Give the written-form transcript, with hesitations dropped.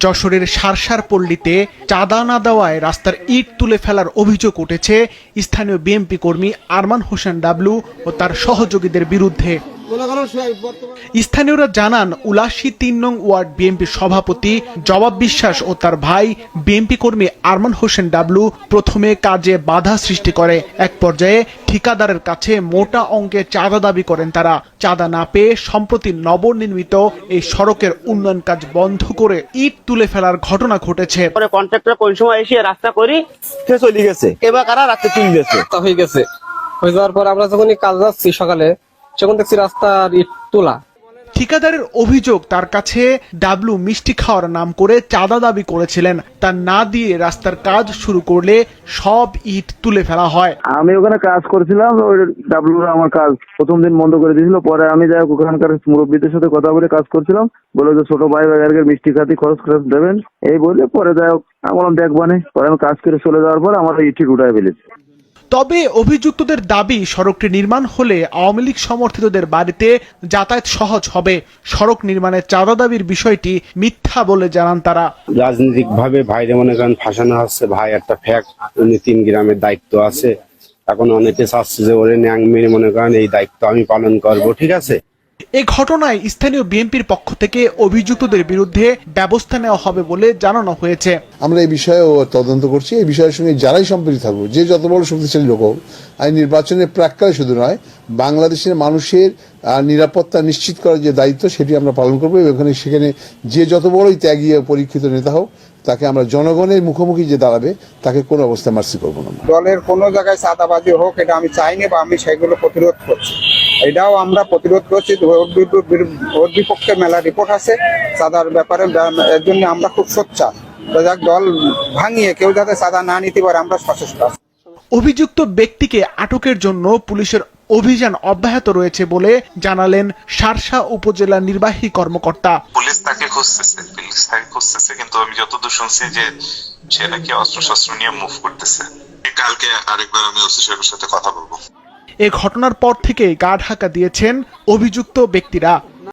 যশোরের সারসার পল্লীতে চাঁদা না দেওয়ায় রাস্তার ইট তুলে ফেলার অভিযোগ উঠেছে স্থানীয় বিএনপি কর্মী আরমান হোসেন ডাবলু ও তার সহযোগীদের বিরুদ্ধে। স্থানীয়রা জানান, উলাশী ৩ নং ওয়ার্ড বিএনপি সভাপতি জবাব বিশ্বাস ও তার ভাই বিএনপি কর্মী আরমান হোসেন ডাবলু প্রথমে কাজে বাধা সৃষ্টি করে। এক পর্যায়ে ঠিকাদারের কাছে মোটা অঙ্কের চাঁদা দাবি করেন তারা। চাঁদা না পেয়ে সম্প্রতি নবনির্মিত এই সড়কের উন্নয়ন কাজ বন্ধ করে ইট তুলে ফেলার ঘটনা ঘটেছে। কন্ট্রাক্টর কোন সময় এসে রাস্তা করি সে চলে গেছে, এবার কারা রাস্তা চলে গেছে হয়ে গেছে। হয়ে যাওয়ার পর আমরা যখনই কাজ যাচ্ছি সকালে, যখন দেখছি রাস্তার ইট তোলা। ঠিকাদারের অভিযোগ, তার কাছে ডাবলু মিষ্টি খাওয়ার নাম করে চাঁদা দাবি করেছিলেন। তা না দিয়ে রাস্তার কাজ শুরু করলে সব ইট তুলে ফেলা হয়। আমি ওখানে কাজ করছিলাম, ওই ডাবলু আমার কাজ প্রথম দিন বন্ধ করে দিয়েছিল। পরে আমি যাই ওখানকার মুরব্বীদের সাথে কথা বলে কাজ করছিলাম, বলে যে ছোট ভাই ভাইয়ের মিষ্টি খাতি খরচ দেবেন এই বলে। পরে যাই আমি বললাম দেখবানে। পরে আমি কাজ করে চলে যাওয়ার পর আমার ইটি উঠায় ফেলেছে। তবে অভিযুক্তদের দাবি, সড়কটি নির্মাণ হলে আওয়ামী লীগ সমর্থিতদের বাড়িতে যাতায়াত সহজ হবে। সড়ক নির্মাণের চাঁদা দাবির বিষয়টি মিথ্যা বলে জানান তারা। রাজনৈতিক ভাবে ভাইরে মনে করেন ফাঁসানো হচ্ছে। ভাই একটা ফ্যাক্ট, উনি 3 গ্রামের দায়িত্ব আছে। এখন অনেকে চাচ্ছে যে ওরে ন্যাং মেরে মনে করেন এই দায়িত্ব আমি পালন করব, ঠিক আছে। এই ঘটনায় স্থানীয় বিএনপির পক্ষ থেকে অভিযুক্তদের বিরুদ্ধে ব্যবস্থা নেওয়া হবে বলে জানানো হয়েছে। আমরা এই বিষয়ে তদন্ত করছি। এই বিষয়ের সঙ্গে যারাই সম্পৃক্ত থাকবো, যে যত বড় শক্তিশালী লোক হোক, আর নির্বাচনের প্রাক্কালে শুধু নয়, বাংলাদেশের মানুষের নিরাপত্তা নিশ্চিত করার যে দায়িত্ব সেটি আমরা পালন করবো। সেখানে যে যত বড়ই ত্যাগী পরীক্ষিত নেতা হোক, তাকে আমরা জনগণের মুখোমুখি যে দাঁড়াবে তাকে কোনো অবস্থায় মার্সি করবো না। দলের কোনো জায়গায় চাঁদাবাজি হোক এটা আমি চাইনি, বা আমি সেগুলো প্রতিরোধ করছি। এটাও আমরা প্রতিরোধ করছি। ওর বিপক্ষে মেলা রিপোর্ট আছে চাঁদার ব্যাপারে। এর জন্য আমরা খুব সোচ্চার। দল ভাঙিয়ে কেউ যাতে চাঁদা না নিতে পারে আমরা সচেষ্ট আছি। অভিযুক্ত ব্যক্তিকে আটকের জন্য পুলিশের অভিযান অব্যাহত রয়েছে বলে জানালেন সারসা উপজেলা নির্বাহী কর্মকর্তা। পুলিশ তাকে খুঁজতেছে, কিন্তু আমি যতদূর শুনছি যে সে নাকি অস্ত্র নিয়ে মুভ করতেছে। কালকে আরেকবার আমি ওসি সাহেবের সাথে কথা বলবো। এ ঘটনার পর থেকে গা ঢাকা দিয়েছেন অভিযুক্ত ব্যক্তিরা।